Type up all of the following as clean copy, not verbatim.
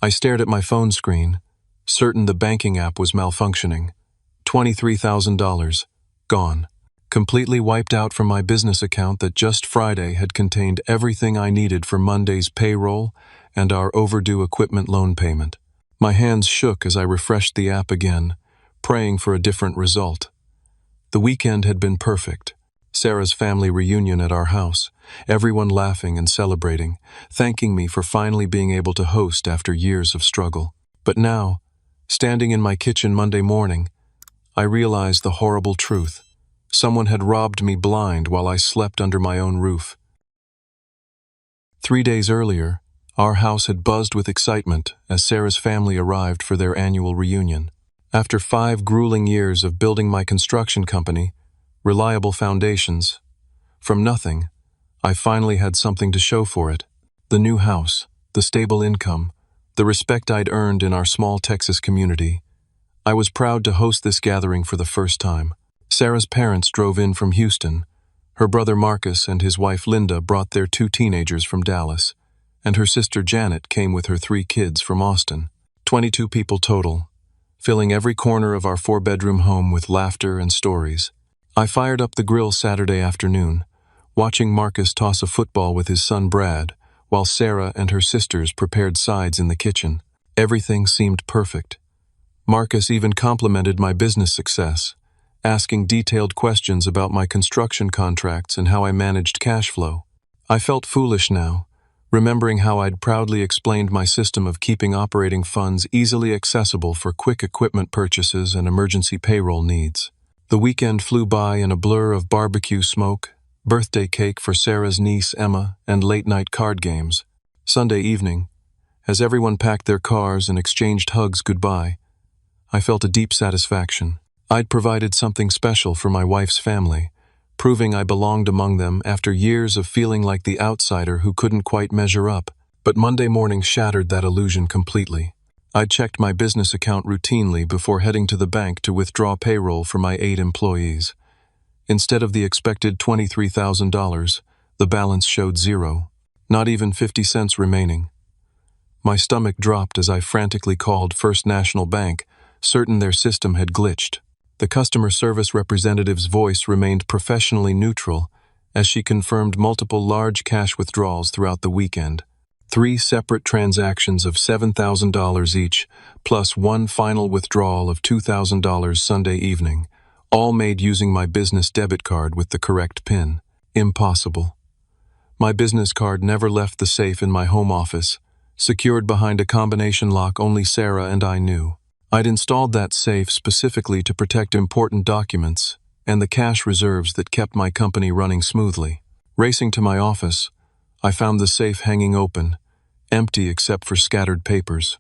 I stared at my phone screen, certain the banking app was malfunctioning. $23,000. Gone. Completely wiped out from my business account that just Friday had contained everything I needed for Monday's payroll and our overdue equipment loan payment. My hands shook as I refreshed the app again, praying for a different result. The weekend had been perfect. Sarah's family reunion at our house, everyone laughing and celebrating, thanking me for finally being able to host after years of struggle. But now, standing in my kitchen Monday morning, I realized the horrible truth. Someone had robbed me blind while I slept under my own roof. 3 days earlier, our house had buzzed with excitement as Sarah's family arrived for their annual reunion. After 5 grueling years of building my construction company, reliable foundations, from nothing, I finally had something to show for it. The new house, the stable income, the respect I'd earned in our small Texas community. I was proud to host this gathering for the first time. Sarah's parents drove in from Houston. Her brother Marcus and his wife Linda brought their 2 teenagers from Dallas, and her sister Janet came with her 3 kids from Austin. 22 people total, filling every corner of our 4-bedroom home with laughter and stories. I fired up the grill Saturday afternoon, watching Marcus toss a football with his son Brad, while Sarah and her sisters prepared sides in the kitchen. Everything seemed perfect. Marcus even complimented my business success, asking detailed questions about my construction contracts and how I managed cash flow. I felt foolish now, remembering how I'd proudly explained my system of keeping operating funds easily accessible for quick equipment purchases and emergency payroll needs. The weekend flew by in a blur of barbecue smoke, birthday cake for Sarah's niece Emma, and late-night card games. Sunday evening, as everyone packed their cars and exchanged hugs goodbye, I felt a deep satisfaction. I'd provided something special for my wife's family, proving I belonged among them after years of feeling like the outsider who couldn't quite measure up. But Monday morning shattered that illusion completely. I'd checked my business account routinely before heading to the bank to withdraw payroll for my 8 employees. Instead of the expected $23,000, the balance showed 0, not even 50 cents remaining. My stomach dropped as I frantically called First National Bank, certain their system had glitched. The customer service representative's voice remained professionally neutral as she confirmed multiple large cash withdrawals throughout the weekend. 3 separate transactions of $7,000 each, plus 1 final withdrawal of $2,000 Sunday evening, all made using my business debit card with the correct PIN. Impossible. My business card never left the safe in my home office, secured behind a combination lock only Sarah and I knew. I'd installed that safe specifically to protect important documents and the cash reserves that kept my company running smoothly. Racing to my office, I found the safe hanging open, empty except for scattered papers.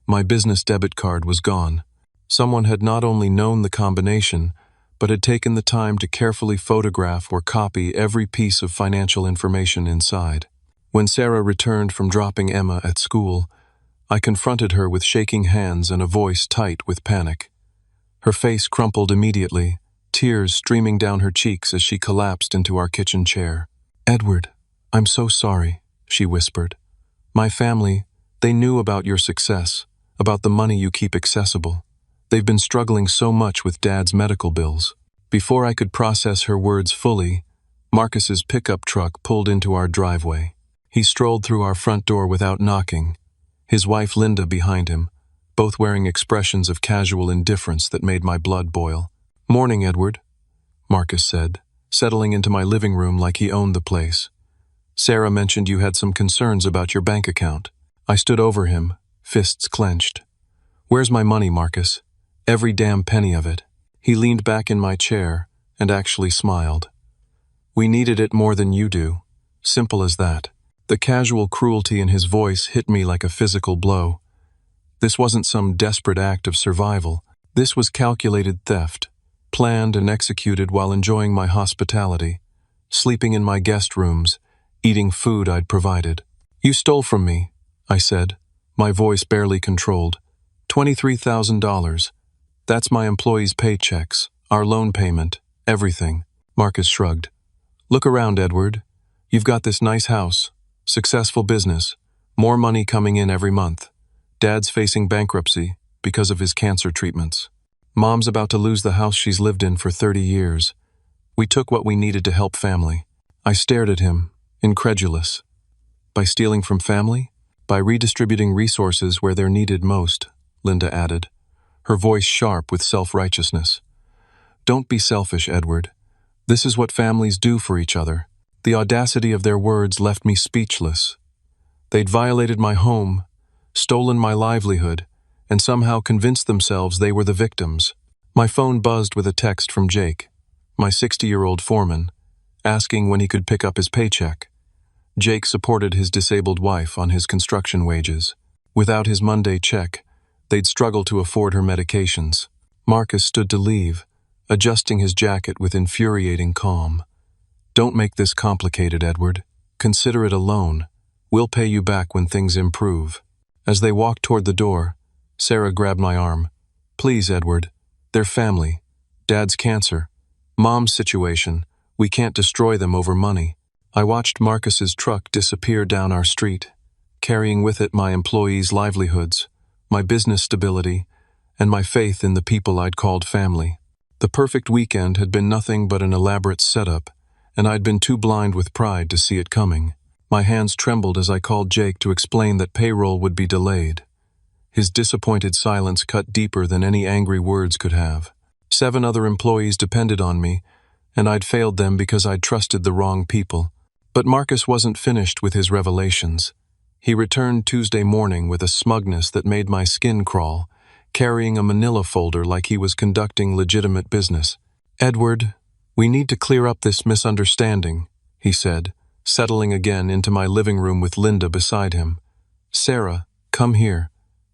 My business debit card was gone. Someone had not only known the combination, but had taken the time to carefully photograph or copy every piece of financial information inside. When Sarah returned from dropping Emma at school, I confronted her with shaking hands and a voice tight with panic. Her face crumpled immediately, tears streaming down her cheeks as she collapsed into our kitchen chair. "Edward, I'm so sorry," she whispered. "My family, they knew about your success, about the money you keep accessible. They've been struggling so much with Dad's medical bills." Before I could process her words fully, Marcus's pickup truck pulled into our driveway. He strolled through our front door without knocking, his wife Linda behind him, both wearing expressions of casual indifference that made my blood boil. "Morning, Edward," Marcus said, settling into my living room like he owned the place. "Sarah mentioned you had some concerns about your bank account." I stood over him, fists clenched. "Where's my money, Marcus? Every damn penny of it." He leaned back in my chair and actually smiled. "We needed it more than you do. Simple as that." The casual cruelty in his voice hit me like a physical blow. This wasn't some desperate act of survival. This was calculated theft, planned and executed while enjoying my hospitality, sleeping in my guest rooms, eating food I'd provided. "You stole from me," I said, my voice barely controlled. $23,000. That's my employees' paychecks, our loan payment, everything. Marcus shrugged. "Look around, Edward. You've got this nice house, successful business, more money coming in every month. Dad's facing bankruptcy because of his cancer treatments. Mom's about to lose the house she's lived in for 30 years. We took what we needed to help family. I stared at him, incredulous. By stealing from family? By redistributing resources where they're needed most, Linda added, her voice sharp with self-righteousness. Don't be selfish, Edward. This is what families do for each other. The audacity of their words left me speechless. They'd violated my home, stolen my livelihood, and somehow convinced themselves they were the victims. My phone buzzed with a text from Jake, my 60-year-old foreman, asking when he could pick up his paycheck. Jake supported his disabled wife on his construction wages. Without his Monday check, they'd struggle to afford her medications. Marcus stood to leave, adjusting his jacket with infuriating calm. Don't make this complicated, Edward. Consider it a loan. We'll pay you back when things improve. As they walked toward the door, Sarah grabbed my arm. Please, Edward. They're family. Dad's cancer. Mom's situation. We can't destroy them over money. I watched Marcus's truck disappear down our street, carrying with it my employees' livelihoods, my business stability, and my faith in the people I'd called family. The perfect weekend had been nothing but an elaborate setup, and I'd been too blind with pride to see it coming. My hands trembled as I called Jake to explain that payroll would be delayed. His disappointed silence cut deeper than any angry words could have. 7 other employees depended on me, and I'd failed them because I'd trusted the wrong people. But Marcus wasn't finished with his revelations. He returned Tuesday morning with a smugness that made my skin crawl, carrying a manila folder like he was conducting legitimate business. Edward, we need to clear up this misunderstanding, he said, settling again into my living room with Linda beside him. Sarah, come here.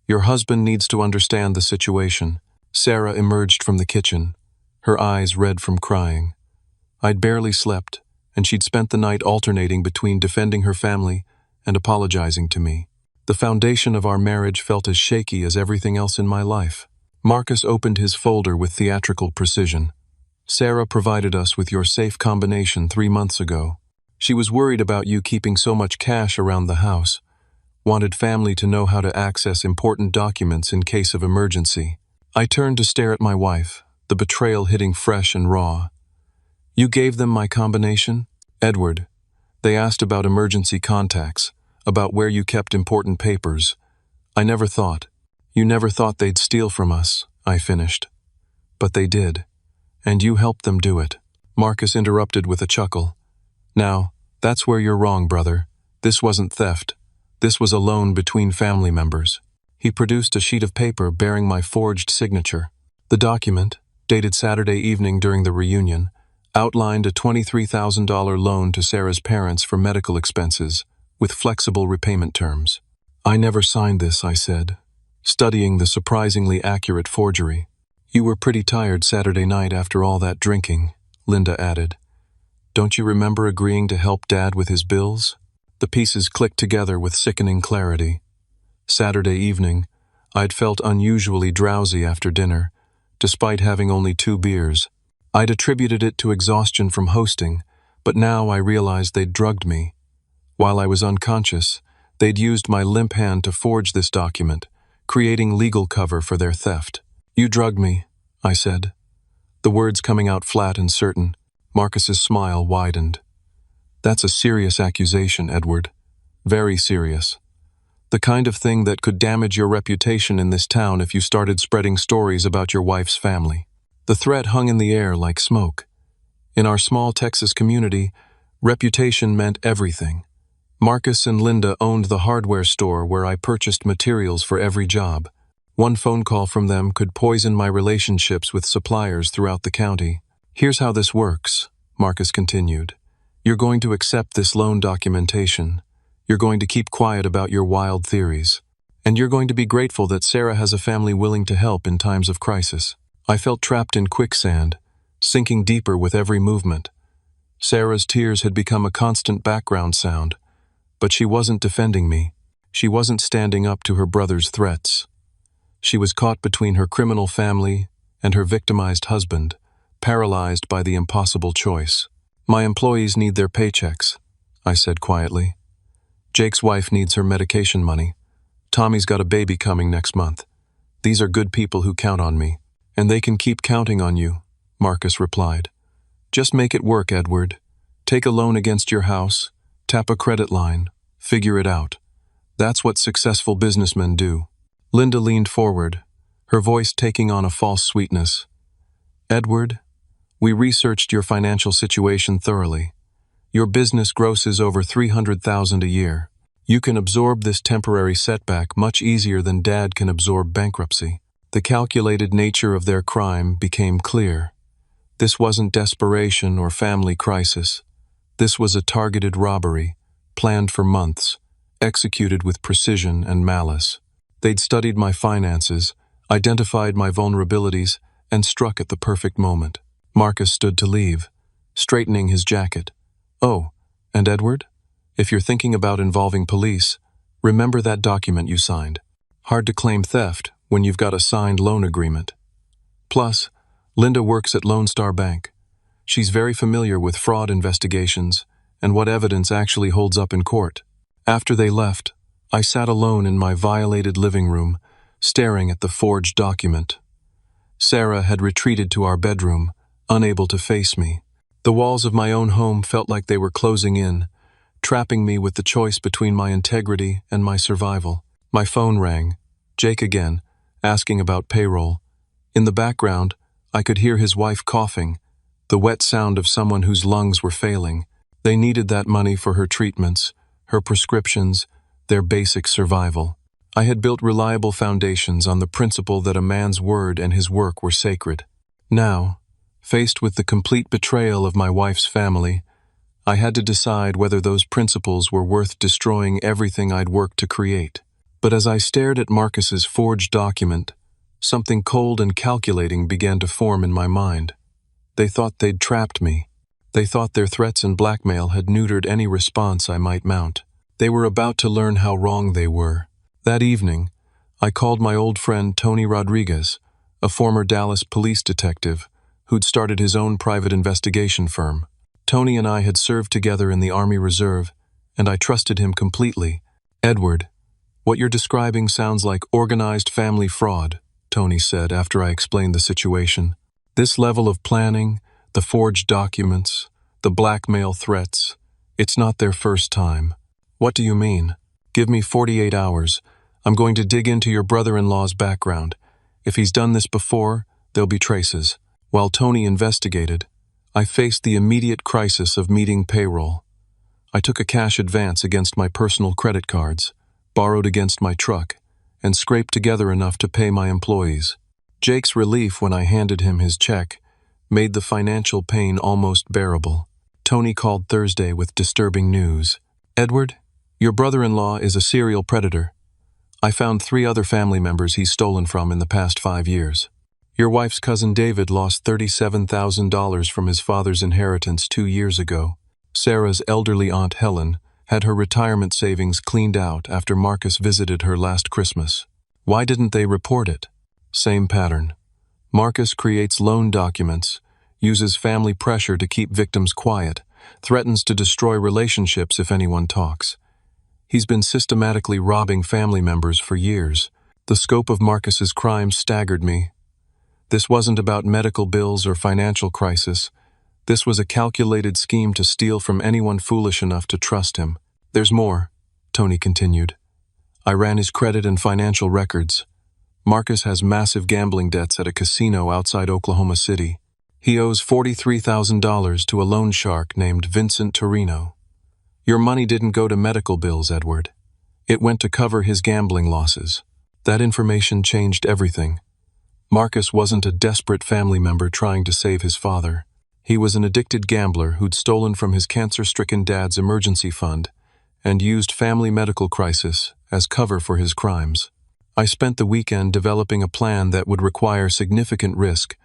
Your husband needs to understand the situation. Sarah emerged from the kitchen, her eyes red from crying. I'd barely slept, and she'd spent the night alternating between defending her family and apologizing to me. The foundation of our marriage felt as shaky as everything else in my life. Marcus opened his folder with theatrical precision. Sarah provided us with your safe combination 3 months ago. She was worried about you keeping so much cash around the house, wanted family to know how to access important documents in case of emergency. I turned to stare at my wife, the betrayal hitting fresh and raw. You gave them my combination? Edward. They asked about emergency contacts, about where you kept important papers. I never thought. You never thought they'd steal from us, I finished. But they did. And you helped them do it. Marcus interrupted with a chuckle. Now, that's where you're wrong, brother. This wasn't theft. This was a loan between family members. He produced a sheet of paper bearing my forged signature. The document, dated Saturday evening during the reunion, outlined a $23,000 loan to Sarah's parents for medical expenses, with flexible repayment terms. I never signed this, I said, studying the surprisingly accurate forgery. You were pretty tired Saturday night after all that drinking, Linda added. Don't you remember agreeing to help Dad with his bills? The pieces clicked together with sickening clarity. Saturday evening, I'd felt unusually drowsy after dinner, despite having only 2 beers. I'd attributed it to exhaustion from hosting, but now I realized they'd drugged me. While I was unconscious, they'd used my limp hand to forge this document, creating legal cover for their theft. You drugged me, I said. The words coming out flat and certain. Marcus's smile widened. That's a serious accusation, Edward. Very serious. The kind of thing that could damage your reputation in this town if you started spreading stories about your wife's family. The threat hung in the air like smoke. In our small Texas community, reputation meant everything. Marcus and Linda owned the hardware store where I purchased materials for every job. One phone call from them could poison my relationships with suppliers throughout the county. Here's how this works, Marcus continued. You're going to accept this loan documentation. You're going to keep quiet about your wild theories. And you're going to be grateful that Sarah has a family willing to help in times of crisis. I felt trapped in quicksand, sinking deeper with every movement. Sarah's tears had become a constant background sound, but she wasn't defending me. She wasn't standing up to her brother's threats. She was caught between her criminal family and her victimized husband, paralyzed by the impossible choice. My employees need their paychecks, I said quietly. Jake's wife needs her medication money. Tommy's got a baby coming next month. These are good people who count on me. And they can keep counting on you, Marcus replied. Just make it work, Edward. Take a loan against your house, tap a credit line, figure it out. That's what successful businessmen do. Linda leaned forward, her voice taking on a false sweetness. Edward, we researched your financial situation thoroughly. Your business grosses over $300,000 a year. You can absorb this temporary setback much easier than Dad can absorb bankruptcy. The calculated nature of their crime became clear. This wasn't desperation or family crisis. This was a targeted robbery, planned for months, executed with precision and malice. They'd studied my finances, identified my vulnerabilities, and struck at the perfect moment. Marcus stood to leave, straightening his jacket. Oh, and Edward? If you're thinking about involving police, remember that document you signed. Hard to claim theft when you've got a signed loan agreement. Plus, Linda works at Lone Star Bank. She's very familiar with fraud investigations and what evidence actually holds up in court. After they left, I sat alone in my violated living room, staring at the forged document. Sarah had retreated to our bedroom, unable to face me. The walls of my own home felt like they were closing in, trapping me with the choice between my integrity and my survival. My phone rang. Jake again, asking about payroll. In the background, I could hear his wife coughing, the wet sound of someone whose lungs were failing. They needed that money for her treatments, her prescriptions, their basic survival. I had built reliable foundations on the principle that a man's word and his work were sacred. Now, faced with the complete betrayal of my wife's family, I had to decide whether those principles were worth destroying everything I'd worked to create. But as I stared at Marcus's forged document, something cold and calculating began to form in my mind. They thought they'd trapped me. They thought their threats and blackmail had neutered any response I might mount. They were about to learn how wrong they were. That evening, I called my old friend Tony Rodriguez, a former Dallas police detective who'd started his own private investigation firm. Tony and I had served together in the Army Reserve, and I trusted him completely. Edward, what you're describing sounds like organized family fraud, Tony said after I explained the situation. This level of planning, the forged documents, the blackmail threats, it's not their first time. What do you mean? Give me 48 hours. I'm going to dig into your brother-in-law's background. If he's done this before, there'll be traces. While Tony investigated, I faced the immediate crisis of meeting payroll. I took a cash advance against my personal credit cards, borrowed against my truck, and scraped together enough to pay my employees. Jake's relief when I handed him his check made the financial pain almost bearable. Tony called Thursday with disturbing news. Edward, your brother-in-law is a serial predator. I found 3 other family members he's stolen from in the past 5 years. Your wife's cousin David lost $37,000 from his father's inheritance 2 years ago. Sarah's elderly Aunt Helen had her retirement savings cleaned out after Marcus visited her last Christmas. Why didn't they report it? Same pattern. Marcus creates loan documents, uses family pressure to keep victims quiet, threatens to destroy relationships if anyone talks. He's been systematically robbing family members for years. The scope of Marcus's crimes staggered me. This wasn't about medical bills or financial crisis. This was a calculated scheme to steal from anyone foolish enough to trust him. There's more, Tony continued. I ran his credit and financial records. Marcus has massive gambling debts at a casino outside Oklahoma City. He owes $43,000 to a loan shark named Vincent Torino. Your money didn't go to medical bills, Edward. It went to cover his gambling losses. That information changed everything. Marcus wasn't a desperate family member trying to save his father. He was an addicted gambler who'd stolen from his cancer-stricken dad's emergency fund and used family medical crisis as cover for his crimes. I spent the weekend developing a plan that would require significant risk,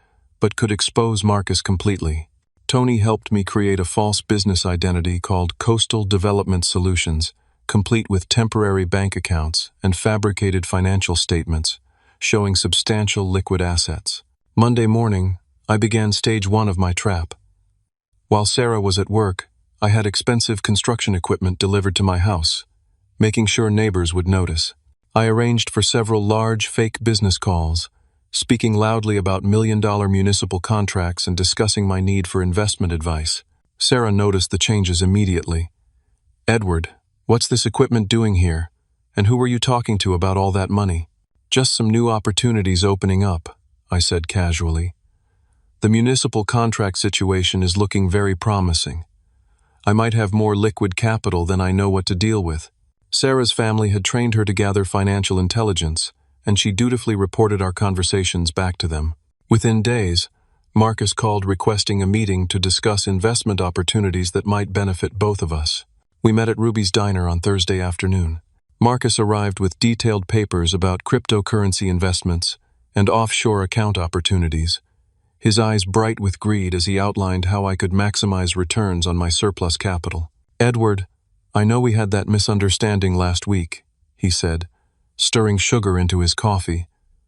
but could expose Marcus completely. Tony helped me create a false business identity called Coastal Development Solutions, complete with temporary bank accounts and fabricated financial statements, showing substantial liquid assets. Monday morning, I began stage 1 of my trap. While Sarah was at work, I had expensive construction equipment delivered to my house, making sure neighbors would notice. I arranged for several large, fake business calls, speaking loudly about million-dollar municipal contracts and discussing my need for investment advice. Sarah noticed the changes immediately. "Edward, what's this equipment doing here? And who were you talking to about all that money?" "Just some new opportunities opening up," I said casually. "The municipal contract situation is looking very promising. I might have more liquid capital than I know what to deal with." Sarah's family had trained her to gather financial intelligence, and she dutifully reported our conversations back to them. Within days, Marcus called requesting a meeting to discuss investment opportunities that might benefit both of us. We met at Ruby's Diner on Thursday afternoon. Marcus arrived with detailed papers about cryptocurrency investments and offshore account opportunities, his eyes bright with greed as he outlined how I could maximize returns on my surplus capital. "Edward, I know we had that misunderstanding last week," he said, stirring sugar into his coffee,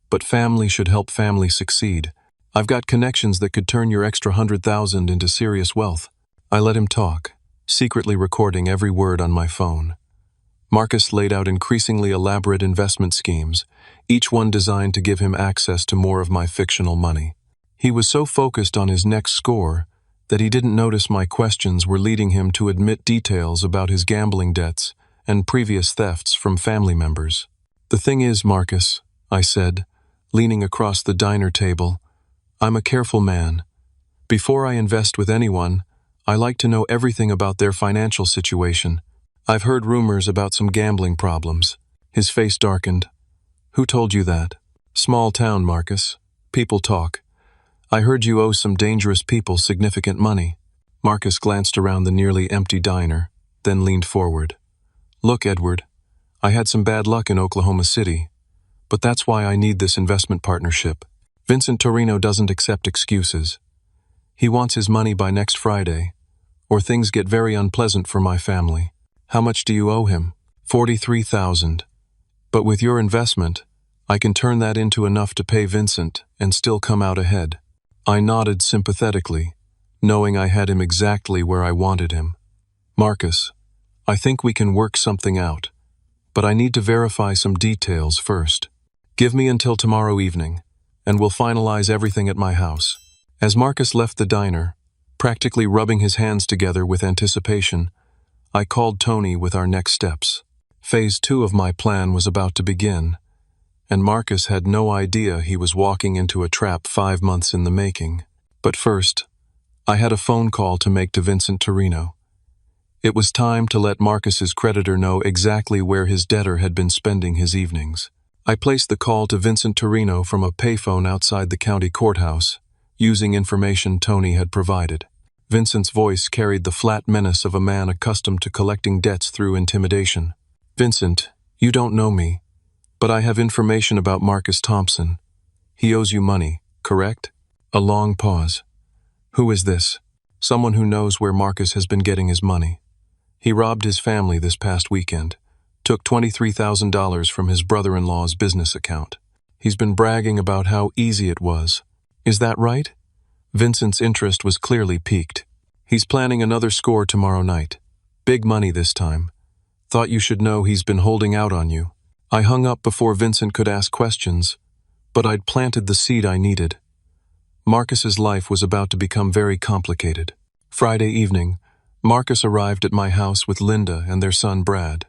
"but family should help family succeed. I've got connections that could turn your extra 100,000 into serious wealth." I let him talk, secretly recording every word on my phone. Marcus laid out increasingly elaborate investment schemes, each one designed to give him access to more of my fictional money. He was so focused on his next score that he didn't notice my questions were leading him to admit details about his gambling debts and previous thefts from family members. "The thing is, Marcus," I said, leaning across the diner table, "I'm a careful man. Before I invest with anyone, I like to know everything about their financial situation. I've heard rumors about some gambling problems." His face darkened. "Who told you that?" "Small town, Marcus. People talk. I heard you owe some dangerous people significant money." Marcus glanced around the nearly empty diner, then leaned forward. "Look, Edward, I had some bad luck in Oklahoma City, but that's why I need this investment partnership. Vincent Torino doesn't accept excuses. He wants his money by next Friday, or things get very unpleasant for my family." "How much do you owe him?" $43,000. "But with your investment, I can turn that into enough to pay Vincent and still come out ahead." I nodded sympathetically, knowing I had him exactly where I wanted him. "Marcus, I think we can work something out, but I need to verify some details first. Give me until tomorrow evening, and we'll finalize everything at my house." As Marcus left the diner, practically rubbing his hands together with anticipation, I called Tony with our next steps. Phase 2 of my plan was about to begin, and Marcus had no idea he was walking into a trap 5 months in the making. But first, I had a phone call to make to Vincent Torino. It was time to let Marcus's creditor know exactly where his debtor had been spending his evenings. I placed the call to Vincent Torino from a payphone outside the county courthouse, using information Tony had provided. Vincent's voice carried the flat menace of a man accustomed to collecting debts through intimidation. "Vincent, you don't know me, but I have information about Marcus Thompson. He owes you money, correct?" A long pause. "Who is this?" "Someone who knows where Marcus has been getting his money. He robbed his family this past weekend, took $23,000 from his brother-in-law's business account. He's been bragging about how easy it was. Is that right?" Vincent's interest was clearly piqued. "He's planning another score tomorrow night. Big money this time. Thought you should know he's been holding out on you." I hung up before Vincent could ask questions, but I'd planted the seed I needed. Marcus's life was about to become very complicated. Friday evening, Marcus arrived at my house with Linda and their son Brad.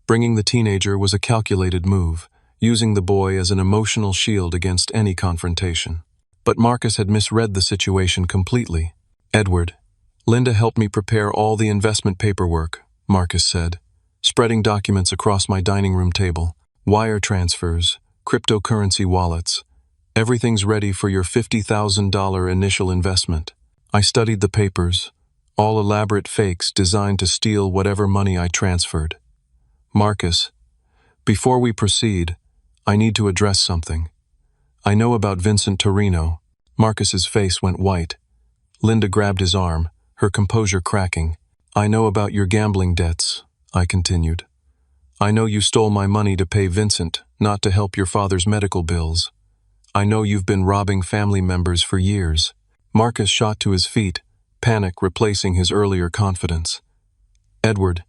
Bringing the teenager was a calculated move, using the boy as an emotional shield against any confrontation. But Marcus had misread the situation completely. "Edward, Linda helped me prepare all the investment paperwork," Marcus said, spreading documents across my dining room table. "Wire transfers, cryptocurrency wallets. Everything's ready for your $50,000 initial investment." I studied the papers, all elaborate fakes designed to steal whatever money I transferred. "Marcus, before we proceed, I need to address something. I know about Vincent Torino." Marcus's face went white. Linda grabbed his arm, her composure cracking. "I know about your gambling debts," I continued. "I know you stole my money to pay Vincent, not to help your father's medical bills. I know you've been robbing family members for years." Marcus shot to his feet, panic replacing his earlier confidence. "Edward,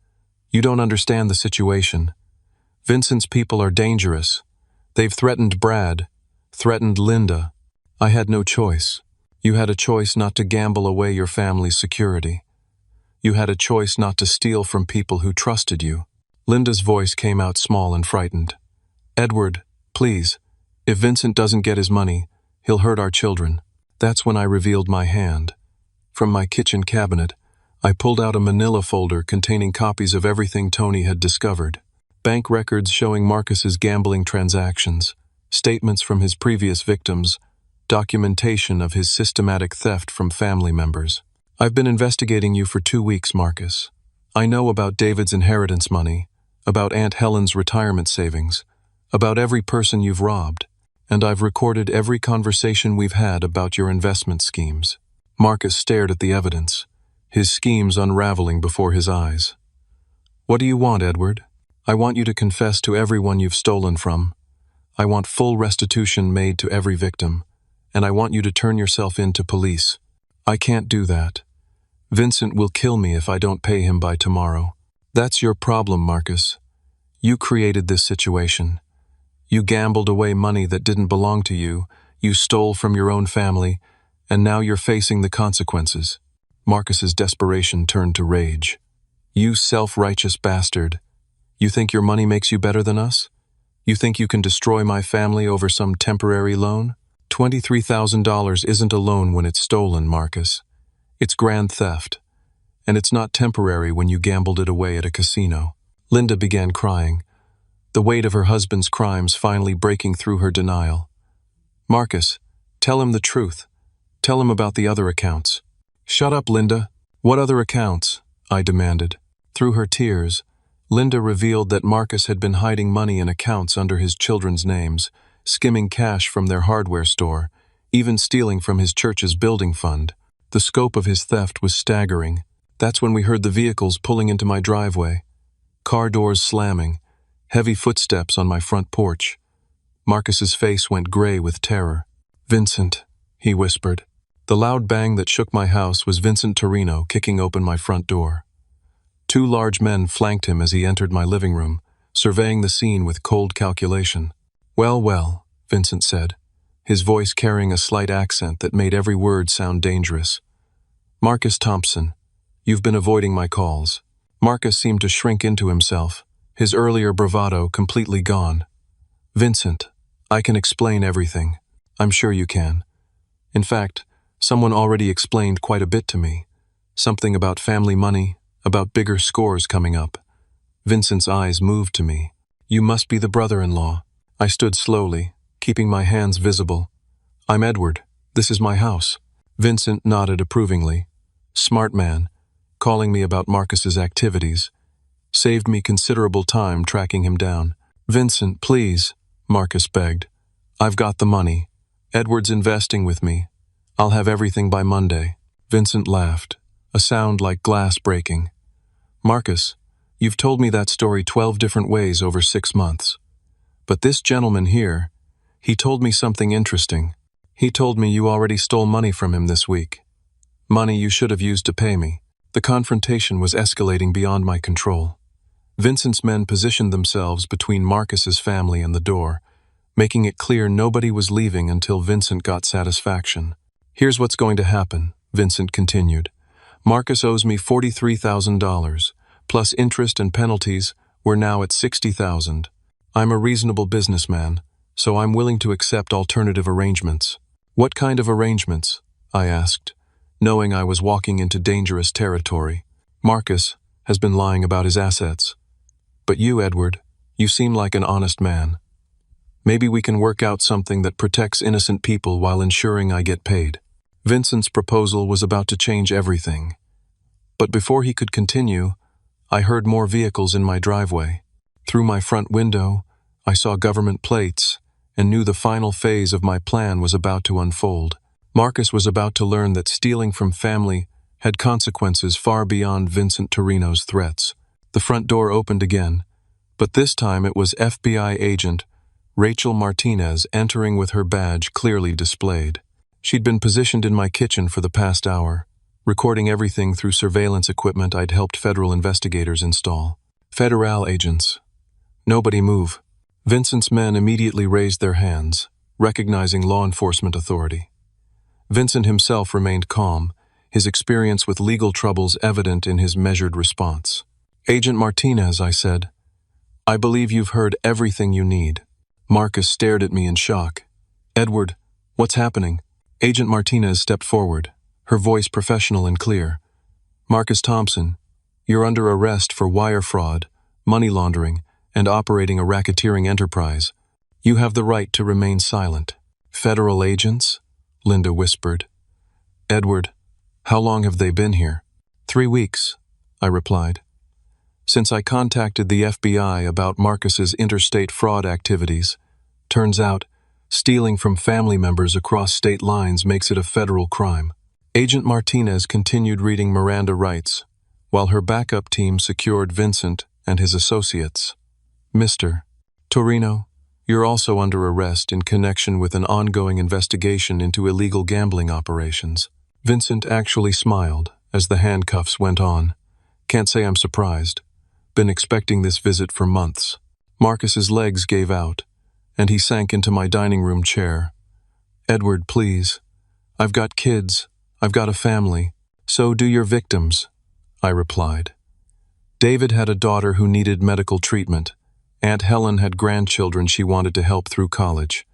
you don't understand the situation. Vincent's people are dangerous. They've threatened Brad, threatened Linda. I had no choice. You had a choice not to gamble away your family's security. You had a choice not to steal from people who trusted you. Linda's voice came out small and frightened. Edward, please, if Vincent doesn't get his money, he'll hurt our children. That's when I revealed my hand. From my kitchen cabinet, I pulled out a manila folder containing copies of everything Tony had discovered. Bank records showing Marcus's gambling transactions, statements from his previous victims, documentation of his systematic theft from family members. I've been investigating you for 2 weeks, Marcus. I know about David's inheritance money, about Aunt Helen's retirement savings, about every person you've robbed, and I've recorded every conversation we've had about your investment schemes. Marcus stared at the evidence, his schemes unraveling before his eyes. What do you want, Edward? I want you to confess to everyone you've stolen from. I want full restitution made to every victim, and I want you to turn yourself in to police. I can't do that. Vincent will kill me if I don't pay him by tomorrow. That's your problem, Marcus. You created this situation. You gambled away money that didn't belong to you, you stole from your own family, and now you're facing the consequences. Marcus's desperation turned to rage. You self-righteous bastard. You think your money makes you better than us? You think you can destroy my family over some temporary loan? $23,000 isn't a loan when it's stolen, Marcus. It's grand theft. And it's not temporary when you gambled it away at a casino. Linda began crying, the weight of her husband's crimes finally breaking through her denial. Marcus, tell him the truth. Tell him about the other accounts. Shut up, Linda. What other accounts? I demanded. Through her tears, Linda revealed that Marcus had been hiding money in accounts under his children's names, skimming cash from their hardware store, even stealing from his church's building fund. The scope of his theft was staggering. That's when we heard the vehicles pulling into my driveway. Car doors slamming, heavy footsteps on my front porch. Marcus's face went gray with terror. Vincent, he whispered. The loud bang that shook my house was Vincent Torino kicking open my front door. 2 large men flanked him as he entered my living room, surveying the scene with cold calculation. Well, well, Vincent said, his voice carrying a slight accent that made every word sound dangerous. Marcus Thompson, you've been avoiding my calls. Marcus seemed to shrink into himself, his earlier bravado completely gone. Vincent, I can explain everything. I'm sure you can. In fact, someone already explained quite a bit to me. Something about family money, about bigger scores coming up. Vincent's eyes moved to me. You must be the brother-in-law. I stood slowly, keeping my hands visible. I'm Edward. This is my house. Vincent nodded approvingly. Smart man, calling me about Marcus's activities. Saved me considerable time tracking him down. Vincent, please, Marcus begged. I've got the money. Edward's investing with me. I'll have everything by Monday. Vincent laughed, a sound like glass breaking. Marcus, you've told me that story 12 different ways over 6 months. But this gentleman here, he told me something interesting. He told me you already stole money from him this week. Money you should have used to pay me. The confrontation was escalating beyond my control. Vincent's men positioned themselves between Marcus's family and the door, making it clear nobody was leaving until Vincent got satisfaction. Here's what's going to happen, Vincent continued. Marcus owes me $43,000, plus interest and penalties. We're now at $60,000. I'm a reasonable businessman, so I'm willing to accept alternative arrangements. What kind of arrangements? I asked, knowing I was walking into dangerous territory. Marcus has been lying about his assets. But you, Edward, you seem like an honest man. Maybe we can work out something that protects innocent people while ensuring I get paid. Vincent's proposal was about to change everything. But before he could continue, I heard more vehicles in my driveway. Through my front window, I saw government plates and knew the final phase of my plan was about to unfold. Marcus was about to learn that stealing from family had consequences far beyond Vincent Torino's threats. The front door opened again, but this time it was FBI agent Rachel Martinez entering with her badge clearly displayed. She'd been positioned in my kitchen for the past hour, recording everything through surveillance equipment I'd helped federal investigators install. Federal agents. Nobody move. Vincent's men immediately raised their hands, recognizing law enforcement authority. Vincent himself remained calm, his experience with legal troubles evident in his measured response. "Agent Martinez," I said, "I believe you've heard everything you need." Marcus stared at me in shock. "Edward, what's happening?" Agent Martinez stepped forward, her voice professional and clear. "Marcus Thompson, you're under arrest for wire fraud, money laundering, and operating a racketeering enterprise. You have the right to remain silent." "Federal agents?" Linda whispered. "Edward, how long have they been here?" 3 weeks, I replied. "Since I contacted the FBI about Marcus's interstate fraud activities. Turns out, stealing from family members across state lines makes it a federal crime." Agent Martinez continued reading Miranda rights, while her backup team secured Vincent and his associates. "Mr. Torino, you're also under arrest in connection with an ongoing investigation into illegal gambling operations." Vincent actually smiled as the handcuffs went on. "Can't say I'm surprised. Been expecting this visit for months." Marcus's legs gave out, and he sank into my dining room chair. "Edward, please. I've got kids. I've got a family. So do your victims," I replied. "David had a daughter who needed medical treatment. Aunt Helen had grandchildren she wanted to help through college.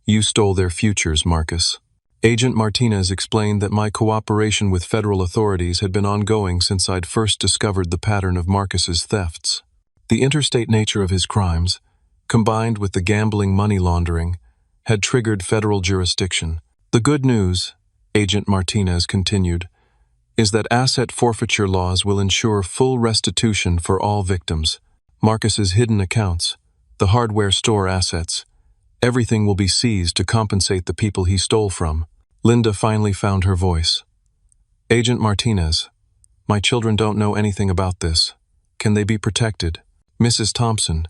You stole their futures, Marcus." Agent Martinez explained that my cooperation with federal authorities had been ongoing since I'd first discovered the pattern of Marcus's thefts. The interstate nature of his crimes, combined with the gambling money laundering, had triggered federal jurisdiction. "The good news," Agent Martinez continued, "is that asset forfeiture laws will ensure full restitution for all victims. Marcus's hidden accounts, the hardware store assets, everything will be seized to compensate the people he stole from." Linda finally found her voice. "Agent Martinez, my children don't know anything about this. Can they be protected?" "Mrs. Thompson,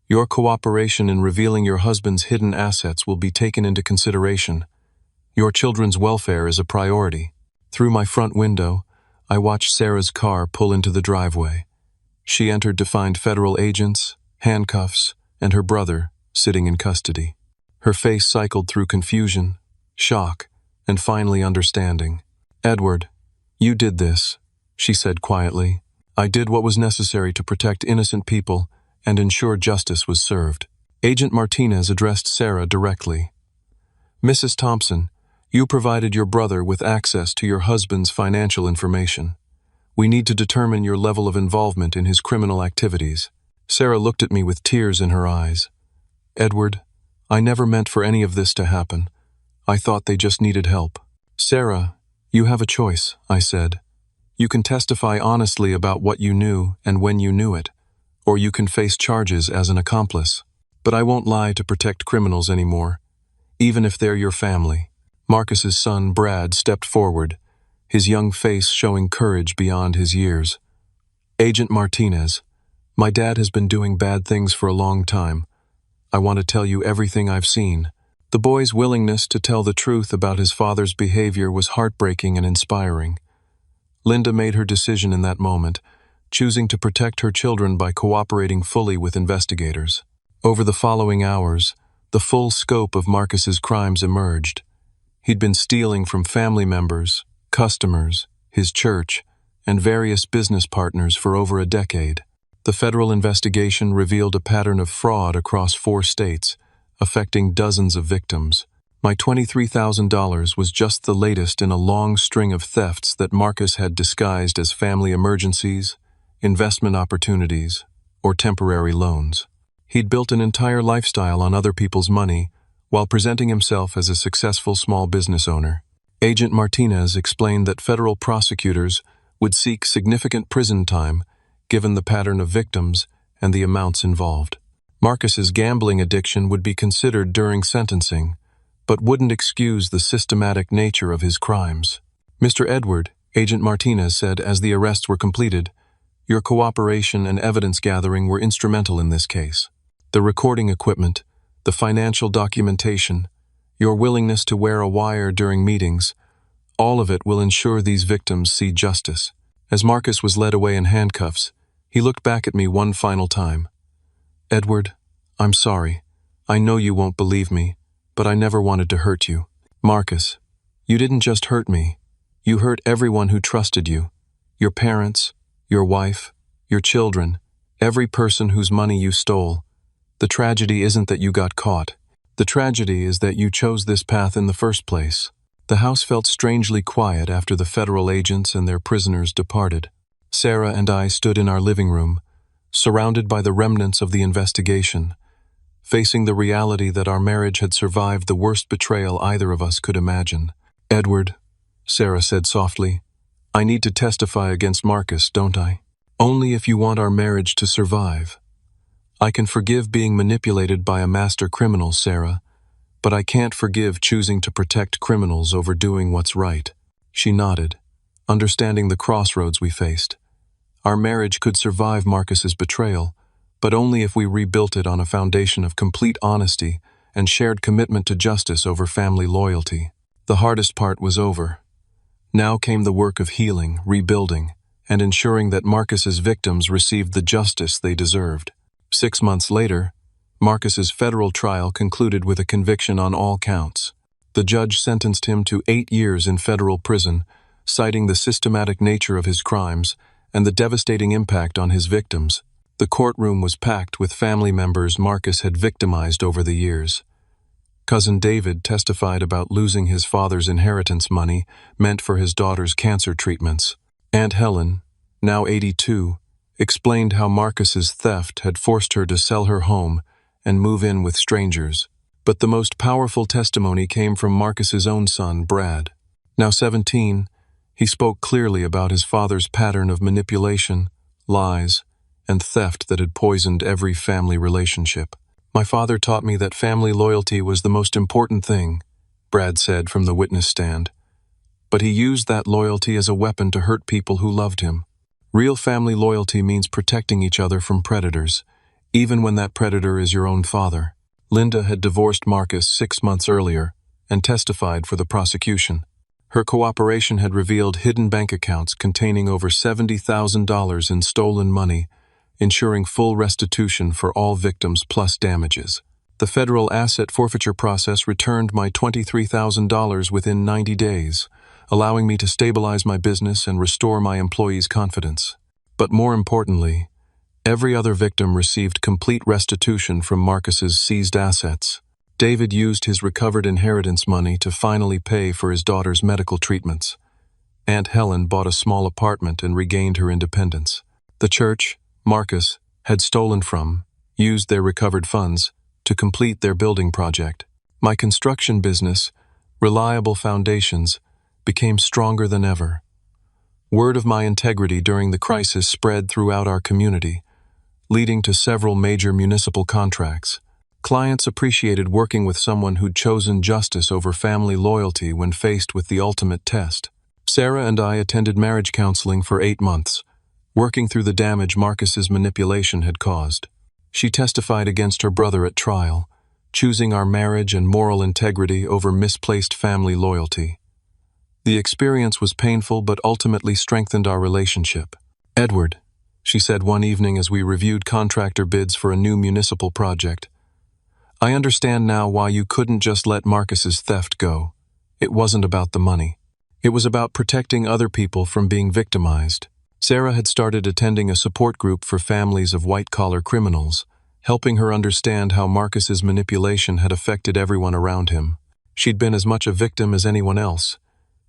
your cooperation in revealing your husband's hidden assets will be taken into consideration. Your children's welfare is a priority." Through my front window, I watched Sarah's car pull into the driveway. She entered to find federal agents, handcuffs, and her brother sitting in custody. Her face cycled through confusion, shock, and finally understanding. "Edward, you did this," she said quietly. "I did what was necessary to protect innocent people and ensure justice was served." Agent Martinez addressed Sarah directly. "Mrs. Thompson, you provided your brother with access to your husband's financial information. We need to determine your level of involvement in his criminal activities." Sarah looked at me with tears in her eyes. "Edward, I never meant for any of this to happen. I thought they just needed help." "Sarah, you have a choice," I said. "You can testify honestly about what you knew and when you knew it, or you can face charges as an accomplice. But I won't lie to protect criminals anymore, even if they're your family." Marcus's son, Brad, stepped forward, his young face showing courage beyond his years. "Agent Martinez, my dad has been doing bad things for a long time. I want to tell you everything I've seen." The boy's willingness to tell the truth about his father's behavior was heartbreaking and inspiring. Linda made her decision in that moment, choosing to protect her children by cooperating fully with investigators. Over the following hours, the full scope of Marcus's crimes emerged. He'd been stealing from family members, customers, his church, and various business partners for over a decade. The federal investigation revealed a pattern of fraud across 4 states, affecting dozens of victims. My $23,000 was just the latest in a long string of thefts that Marcus had disguised as family emergencies, investment opportunities, or temporary loans. He'd built an entire lifestyle on other people's money while presenting himself as a successful small business owner. Agent Martinez explained that federal prosecutors would seek significant prison time given the pattern of victims and the amounts involved. Marcus's gambling addiction would be considered during sentencing, but wouldn't excuse the systematic nature of his crimes. "Mr. Edward," Agent Martinez said as the arrests were completed, "your cooperation and evidence gathering were instrumental in this case. The recording equipment, the financial documentation, your willingness to wear a wire during meetings, all of it will ensure these victims see justice." As Marcus was led away in handcuffs, he looked back at me one final time. Edward, I'm sorry. I know you won't believe me, but I never wanted to hurt you. Marcus, you didn't just hurt me. You hurt everyone who trusted you. Your parents, your wife, your children, every person whose money you stole. The tragedy isn't that you got caught. The tragedy is that you chose this path in the first place. The house felt strangely quiet after the federal agents and their prisoners departed. Sarah and I stood in our living room, surrounded by the remnants of the investigation, facing the reality that our marriage had survived the worst betrayal either of us could imagine. Edward, Sarah said softly, I need to testify against Marcus, don't I? Only if you want our marriage to survive. I can forgive being manipulated by a master criminal, Sarah, but I can't forgive choosing to protect criminals over doing what's right. She nodded, understanding the crossroads we faced. Our marriage could survive Marcus's betrayal, but only if we rebuilt it on a foundation of complete honesty and shared commitment to justice over family loyalty. The hardest part was over. Now came the work of healing, rebuilding, and ensuring that Marcus's victims received the justice they deserved. 6 months later, Marcus's federal trial concluded with a conviction on all counts. The judge sentenced him to 8 years in federal prison, citing the systematic nature of his crimes and the devastating impact on his victims. The courtroom was packed with family members Marcus had victimized over the years. Cousin David testified about losing his father's inheritance money meant for his daughter's cancer treatments. Aunt Helen, now 82, explained how Marcus's theft had forced her to sell her home and move in with strangers. But the most powerful testimony came from Marcus's own son, Brad. Now 17, he spoke clearly about his father's pattern of manipulation, lies, and theft that had poisoned every family relationship. My father taught me that family loyalty was the most important thing, Brad said from the witness stand. But he used that loyalty as a weapon to hurt people who loved him. Real family loyalty means protecting each other from predators, even when that predator is your own father. Linda had divorced Marcus 6 months earlier and testified for the prosecution. Her cooperation had revealed hidden bank accounts containing over $70,000 in stolen money, ensuring full restitution for all victims plus damages. The federal asset forfeiture process returned my $23,000 within 90 days, allowing me to stabilize my business and restore my employees' confidence. But more importantly, every other victim received complete restitution from Marcus's seized assets. David used his recovered inheritance money to finally pay for his daughter's medical treatments. Aunt Helen bought a small apartment and regained her independence. The church Marcus had stolen from used their recovered funds to complete their building project. My construction business, Reliable Foundations, became stronger than ever. Word of my integrity during the crisis spread throughout our community, leading to several major municipal contracts. Clients appreciated working with someone who'd chosen justice over family loyalty when faced with the ultimate test. Sarah and I attended marriage counseling for 8 months, working through the damage Marcus's manipulation had caused. She testified against her brother at trial, choosing our marriage and moral integrity over misplaced family loyalty. The experience was painful but ultimately strengthened our relationship. Edward, she said one evening as we reviewed contractor bids for a new municipal project, I understand now why you couldn't just let Marcus's theft go. It wasn't about the money. It was about protecting other people from being victimized. Sarah had started attending a support group for families of white-collar criminals, helping her understand how Marcus's manipulation had affected everyone around him. She'd been as much a victim as anyone else,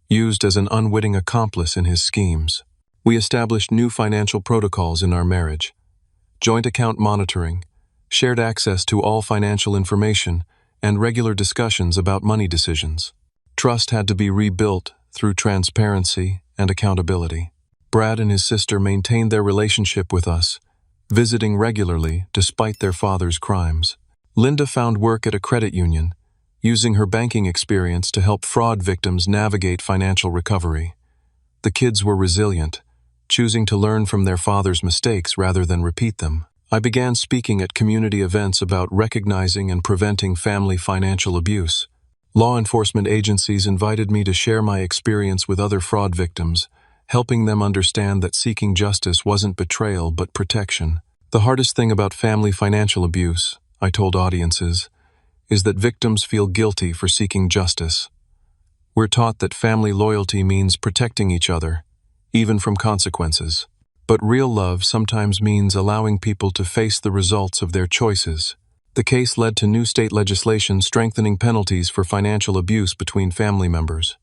used as an unwitting accomplice in his schemes. We established new financial protocols in our marriage: joint account monitoring, shared access to all financial information, and regular discussions about money decisions. Trust had to be rebuilt through transparency and accountability. Brad and his sister maintained their relationship with us, visiting regularly despite their father's crimes. Linda found work at a credit union, using her banking experience to help fraud victims navigate financial recovery. The kids were resilient, choosing to learn from their father's mistakes rather than repeat them. I began speaking at community events about recognizing and preventing family financial abuse. Law enforcement agencies invited me to share my experience with other fraud victims, helping them understand that seeking justice wasn't betrayal but protection. The hardest thing about family financial abuse, I told audiences, is that victims feel guilty for seeking justice. We're taught that family loyalty means protecting each other, even from consequences. But real love sometimes means allowing people to face the results of their choices. The case led to new state legislation strengthening penalties for financial abuse between family members.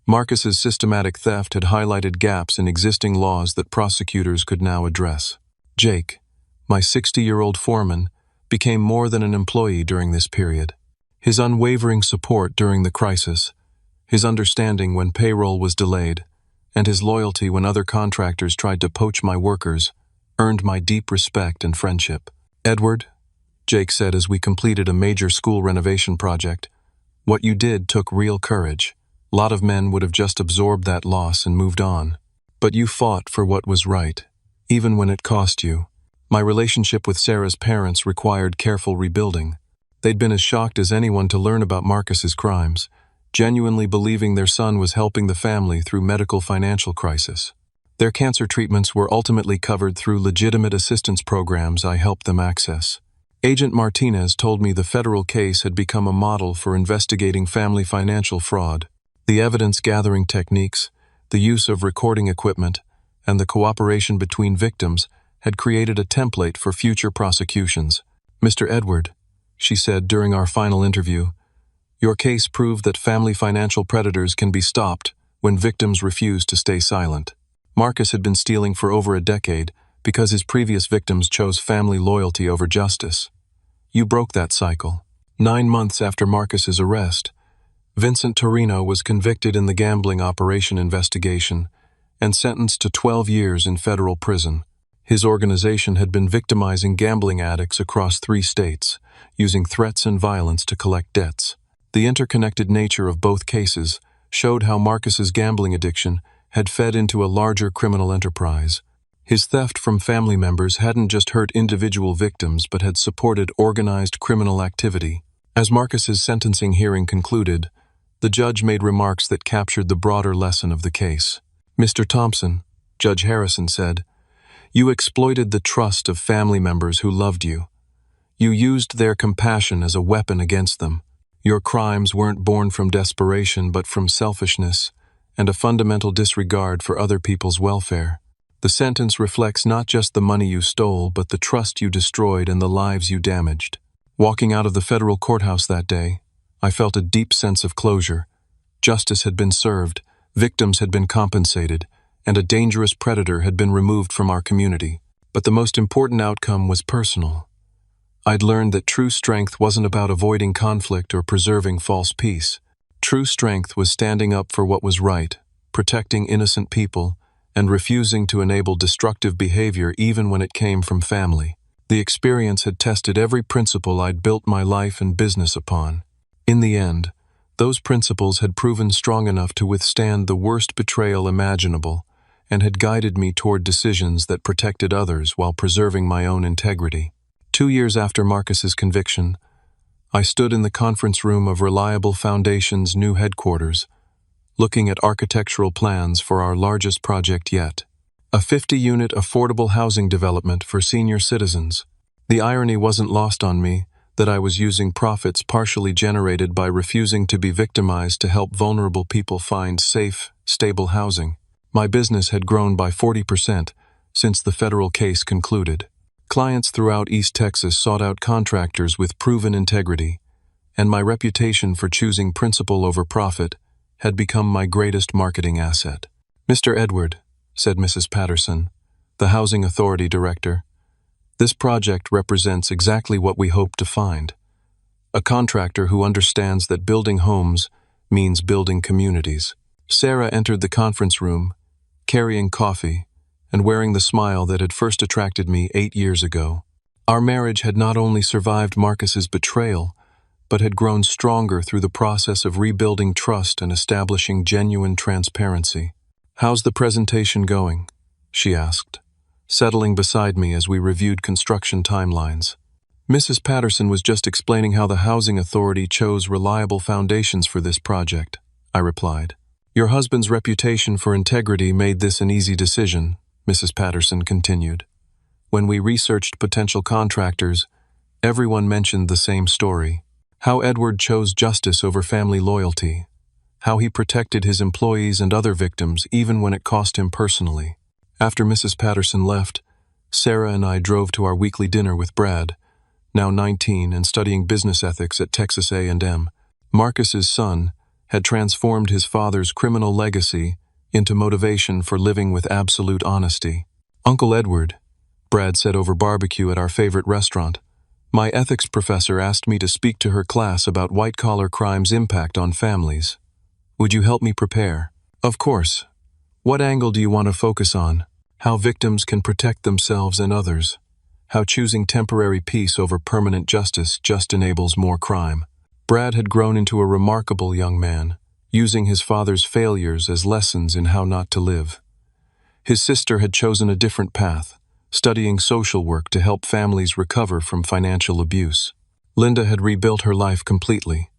Marcus's systematic theft had highlighted gaps in existing laws that prosecutors could now address. Jake, my 60-year-old foreman, became more than an employee during this period. His unwavering support during the crisis, his understanding when payroll was delayed, and his loyalty when other contractors tried to poach my workers, earned my deep respect and friendship. "Edward," Jake said as we completed a major school renovation project, "what you did took real courage. A lot of men would have just absorbed that loss and moved on. But you fought for what was right, even when it cost you." My relationship with Sarah's parents required careful rebuilding. They'd been as shocked as anyone to learn about Marcus's crimes, genuinely believing their son was helping the family through medical financial crisis. Their cancer treatments were ultimately covered through legitimate assistance programs I helped them access. Agent Martinez told me the federal case had become a model for investigating family financial fraud. The evidence-gathering techniques, the use of recording equipment, and the cooperation between victims had created a template for future prosecutions. "Mr. Edward," she said during our final interview, "your case proved that family financial predators can be stopped when victims refuse to stay silent." Marcus had been stealing for over a decade because his previous victims chose family loyalty over justice. You broke that cycle. 9 months after Marcus's arrest, Vincent Torino was convicted in the gambling operation investigation and sentenced to 12 years in federal prison. His organization had been victimizing gambling addicts across 3 states, using threats and violence to collect debts. The interconnected nature of both cases showed how Marcus's gambling addiction had fed into a larger criminal enterprise. His theft from family members hadn't just hurt individual victims but had supported organized criminal activity. As Marcus's sentencing hearing concluded, the judge made remarks that captured the broader lesson of the case. "Mr. Thompson," Judge Harrison said, "you exploited the trust of family members who loved you. You used their compassion as a weapon against them. Your crimes weren't born from desperation but from selfishness and a fundamental disregard for other people's welfare. The sentence reflects not just the money you stole but the trust you destroyed and the lives you damaged." Walking out of the federal courthouse that day, I felt a deep sense of closure. Justice had been served, victims had been compensated, and a dangerous predator had been removed from our community. But the most important outcome was personal. I'd learned that true strength wasn't about avoiding conflict or preserving false peace. True strength was standing up for what was right, protecting innocent people, and refusing to enable destructive behavior even when it came from family. The experience had tested every principle I'd built my life and business upon. In the end, those principles had proven strong enough to withstand the worst betrayal imaginable and had guided me toward decisions that protected others while preserving my own integrity. 2 years after Marcus's conviction, I stood in the conference room of Reliable Foundation's new headquarters, looking at architectural plans for our largest project yet, a 50-unit affordable housing development for senior citizens. The irony wasn't lost on me that I was using profits partially generated by refusing to be victimized to help vulnerable people find safe, stable housing. My business had grown by 40% since the federal case concluded. Clients throughout East Texas sought out contractors with proven integrity, and my reputation for choosing principle over profit had become my greatest marketing asset. "Mr. Edward," said Mrs. Patterson, the Housing Authority Director, "this project represents exactly what we hope to find. A contractor who understands that building homes means building communities." Sarah entered the conference room, carrying coffee and wearing the smile that had first attracted me 8 years ago. Our marriage had not only survived Marcus's betrayal, but had grown stronger through the process of rebuilding trust and establishing genuine transparency. "How's the presentation going?" she asked, settling beside me as we reviewed construction timelines. "Mrs. Patterson was just explaining how the Housing Authority chose Reliable Foundations for this project," I replied. "Your husband's reputation for integrity made this an easy decision," Mrs. Patterson continued. When we researched potential contractors, everyone mentioned the same story. How Edward chose justice over family loyalty. How he protected his employees and other victims even when it cost him personally. After Mrs. Patterson left, Sarah and I drove to our weekly dinner with Brad, now 19 and studying business ethics at Texas A&M. Marcus's son had transformed his father's criminal legacy into motivation for living with absolute honesty. "Uncle Edward," Brad said over barbecue at our favorite restaurant, "my ethics professor asked me to speak to her class about white-collar crime's impact on families. Would you help me prepare?" "Of course. What angle do you want to focus on? How victims can protect themselves and others. How choosing temporary peace over permanent justice just enables more crime." Brad had grown into a remarkable young man, using his father's failures as lessons in how not to live. His sister had chosen a different path, studying social work to help families recover from financial abuse. Linda had rebuilt her life completely,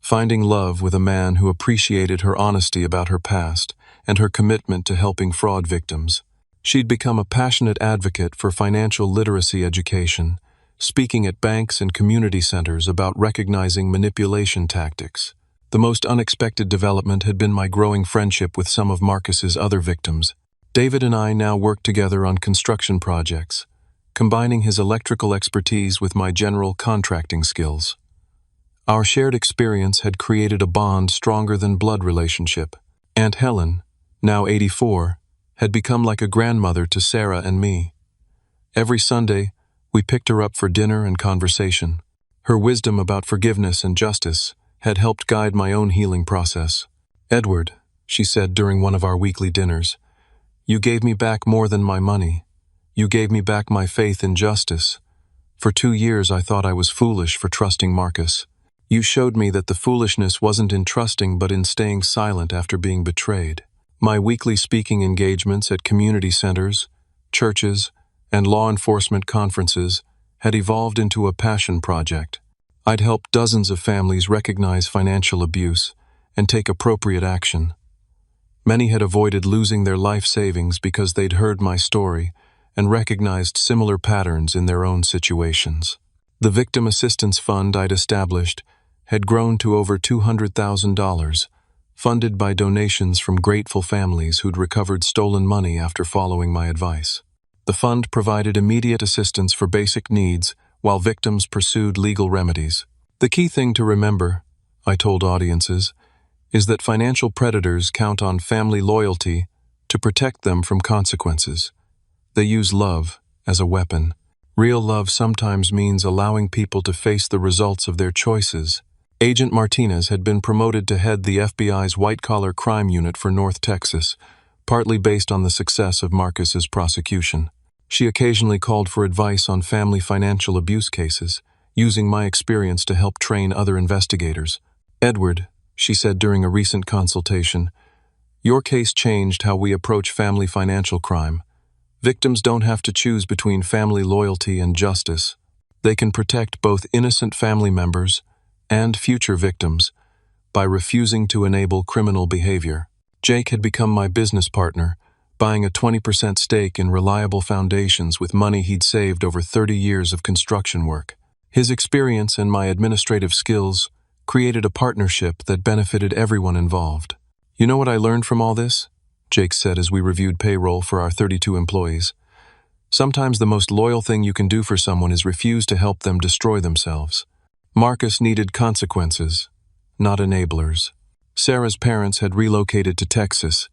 finding love with a man who appreciated her honesty about her past and her commitment to helping fraud victims. She'd become a passionate advocate for financial literacy education, speaking at banks and community centers about recognizing manipulation tactics. The most unexpected development had been my growing friendship with some of Marcus's other victims. David and I now work together on construction projects, combining his electrical expertise with my general contracting skills. Our shared experience had created a bond stronger than blood relationship. Aunt Helen, now 84, had become like a grandmother to Sarah and me. Every Sunday, we picked her up for dinner and conversation. Her wisdom about forgiveness and justice had helped guide my own healing process. "Edward," she said during one of our weekly dinners, "you gave me back more than my money. You gave me back my faith in justice. For 2 years I thought I was foolish for trusting Marcus. You showed me that the foolishness wasn't in trusting but in staying silent after being betrayed." My weekly speaking engagements at community centers, churches, and law enforcement conferences had evolved into a passion project. I'd helped dozens of families recognize financial abuse and take appropriate action. Many had avoided losing their life savings because they'd heard my story and recognized similar patterns in their own situations. The Victim Assistance Fund I'd established had grown to over $200,000, funded by donations from grateful families who'd recovered stolen money after following my advice. The fund provided immediate assistance for basic needs while victims pursued legal remedies. "The key thing to remember," I told audiences, "is that financial predators count on family loyalty to protect them from consequences. They use love as a weapon. Real love sometimes means allowing people to face the results of their choices." Agent Martinez had been promoted to head the FBI's white-collar crime unit for North Texas, partly based on the success of Marcus's prosecution. She occasionally called for advice on family financial abuse cases, using my experience to help train other investigators. "Edward," she said during a recent consultation, "your case changed how we approach family financial crime. Victims don't have to choose between family loyalty and justice. They can protect both innocent family members and future victims by refusing to enable criminal behavior." Jake had become my business partner, buying a 20% stake in reliable foundations with money he'd saved over 30 years of construction work. His experience and my administrative skills created a partnership that benefited everyone involved. "You know what I learned from all this?" Jake said as we reviewed payroll for our 32 employees. "Sometimes the most loyal thing you can do for someone is refuse to help them destroy themselves." Marcus needed consequences, not enablers. Sarah's parents had relocated to Texas,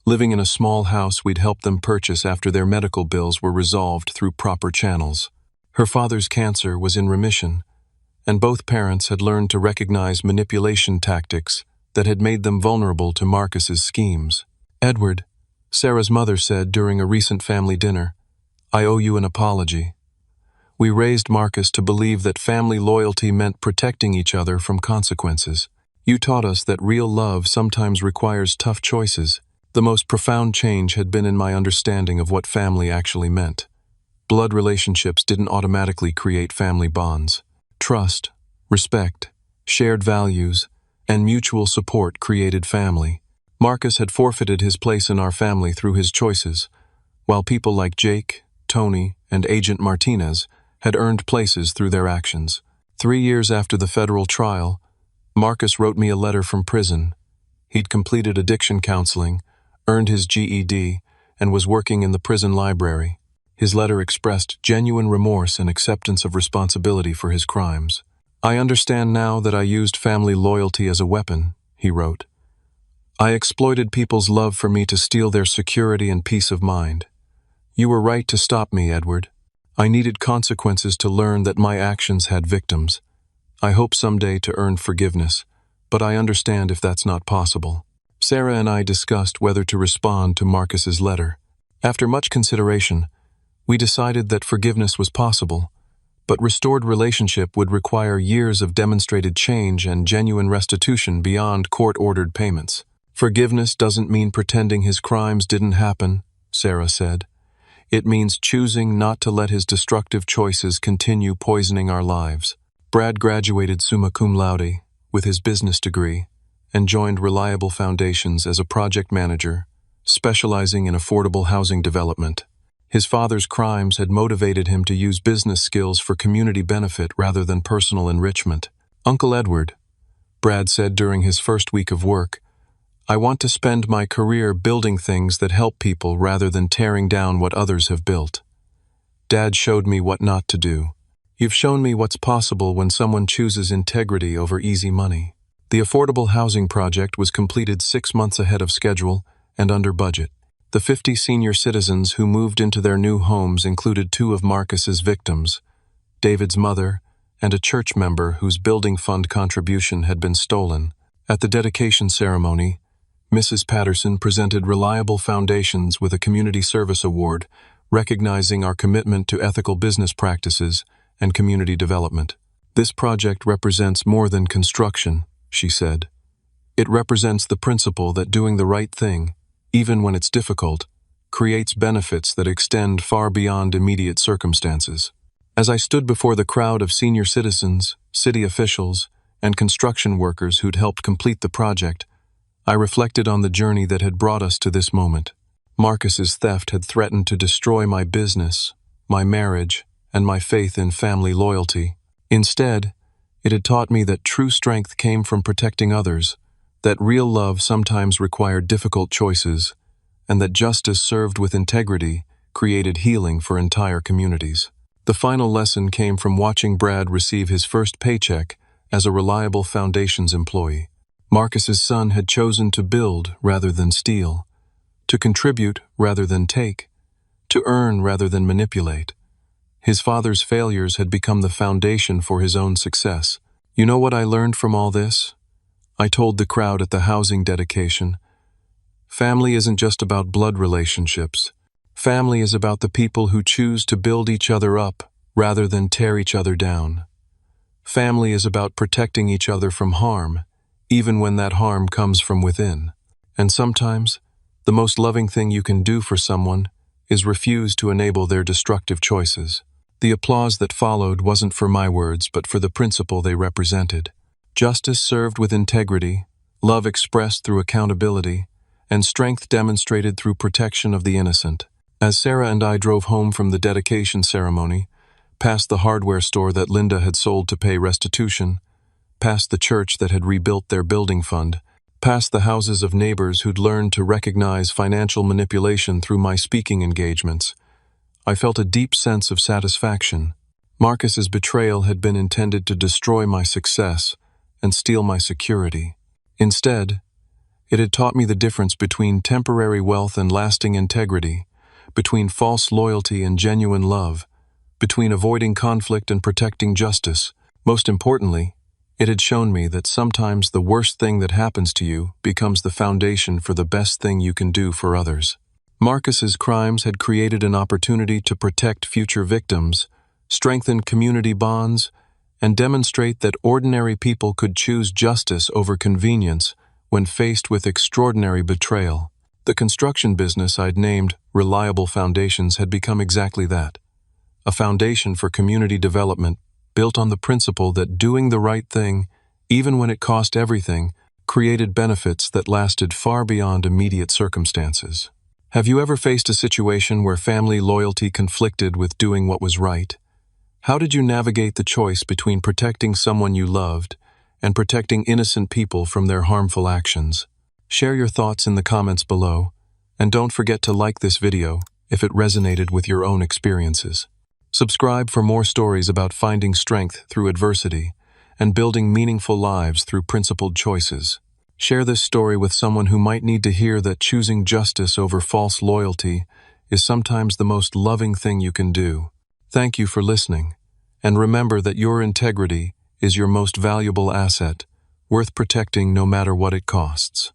living in a small house we'd helped them purchase after their medical bills were resolved through proper channels. Her father's cancer was in remission, and both parents had learned to recognize manipulation tactics that had made them vulnerable to Marcus's schemes. "Edward," Sarah's mother said during a recent family dinner, "I owe you an apology. We raised Marcus to believe that family loyalty meant protecting each other from consequences. You taught us that real love sometimes requires tough choices." The most profound change had been in my understanding of what family actually meant. Blood relationships didn't automatically create family bonds. Trust, respect, shared values, and mutual support created family. Marcus had forfeited his place in our family through his choices, while people like Jake, Tony and Agent Martinez had earned places through their actions. 3 years after the federal trial, Marcus wrote me a letter from prison. He'd completed addiction counseling, earned his GED, and was working in the prison library. His letter expressed genuine remorse and acceptance of responsibility for his crimes. "I understand now that I used family loyalty as a weapon," he wrote. "I exploited people's love for me to steal their security and peace of mind. You were right to stop me, Edward. I needed consequences to learn that my actions had victims. I hope someday to earn forgiveness, but I understand if that's not possible." Sarah and I discussed whether to respond to Marcus's letter. After much consideration, we decided that forgiveness was possible, but restored relationship would require years of demonstrated change and genuine restitution beyond court-ordered payments. "Forgiveness doesn't mean pretending his crimes didn't happen," Sarah said. "It means choosing not to let his destructive choices continue poisoning our lives." Brad graduated summa cum laude with his business degree and joined Reliable Foundations as a project manager, specializing in affordable housing development. His father's crimes had motivated him to use business skills for community benefit rather than personal enrichment. "Uncle Edward," Brad said during his first week of work, "I want to spend my career building things that help people rather than tearing down what others have built. Dad showed me what not to do. You've shown me what's possible when someone chooses integrity over easy money." The affordable housing project was completed 6 months ahead of schedule and under budget. The 50 senior citizens who moved into their new homes included 2 of Marcus's victims, David's mother and a church member whose building fund contribution had been stolen. At the dedication ceremony, Mrs. Patterson presented Reliable Foundations with a Community Service Award, recognizing our commitment to ethical business practices and community development. "This project represents more than construction," she said. "It represents the principle that doing the right thing, even when it's difficult, creates benefits that extend far beyond immediate circumstances." As I stood before the crowd of senior citizens, city officials, and construction workers who'd helped complete the project, I reflected on the journey that had brought us to this moment. Marcus's theft had threatened to destroy my business, my marriage, and my faith in family loyalty. Instead, it had taught me that true strength came from protecting others, that real love sometimes required difficult choices, and that justice served with integrity created healing for entire communities. The final lesson came from watching Brad receive his first paycheck as a Reliable Foundations employee. Marcus's son had chosen to build rather than steal, to contribute rather than take, to earn rather than manipulate. His father's failures had become the foundation for his own success. "You know what I learned from all this?" I told the crowd at the housing dedication. "Family isn't just about blood relationships. Family is about the people who choose to build each other up rather than tear each other down. Family is about protecting each other from harm, even when that harm comes from within. And sometimes, the most loving thing you can do for someone is refuse to enable their destructive choices." The applause that followed wasn't for my words, but for the principle they represented. Justice served with integrity, love expressed through accountability, and strength demonstrated through protection of the innocent. As Sarah and I drove home from the dedication ceremony, past the hardware store that Linda had sold to pay restitution, past the church that had rebuilt their building fund, past the houses of neighbors who'd learned to recognize financial manipulation through my speaking engagements, I felt a deep sense of satisfaction. Marcus's betrayal had been intended to destroy my success and steal my security. Instead, it had taught me the difference between temporary wealth and lasting integrity, between false loyalty and genuine love, between avoiding conflict and protecting justice. Most importantly, it had shown me that sometimes the worst thing that happens to you becomes the foundation for the best thing you can do for others. Marcus's crimes had created an opportunity to protect future victims, strengthen community bonds, and demonstrate that ordinary people could choose justice over convenience when faced with extraordinary betrayal. The construction business I'd named Reliable Foundations had become exactly that, a foundation for community development built on the principle that doing the right thing, even when it cost everything, created benefits that lasted far beyond immediate circumstances. Have you ever faced a situation where family loyalty conflicted with doing what was right? How did you navigate the choice between protecting someone you loved and protecting innocent people from their harmful actions? Share your thoughts in the comments below, and don't forget to like this video if it resonated with your own experiences. Subscribe for more stories about finding strength through adversity and building meaningful lives through principled choices. Share this story with someone who might need to hear that choosing justice over false loyalty is sometimes the most loving thing you can do. Thank you for listening, and remember that your integrity is your most valuable asset, worth protecting no matter what it costs.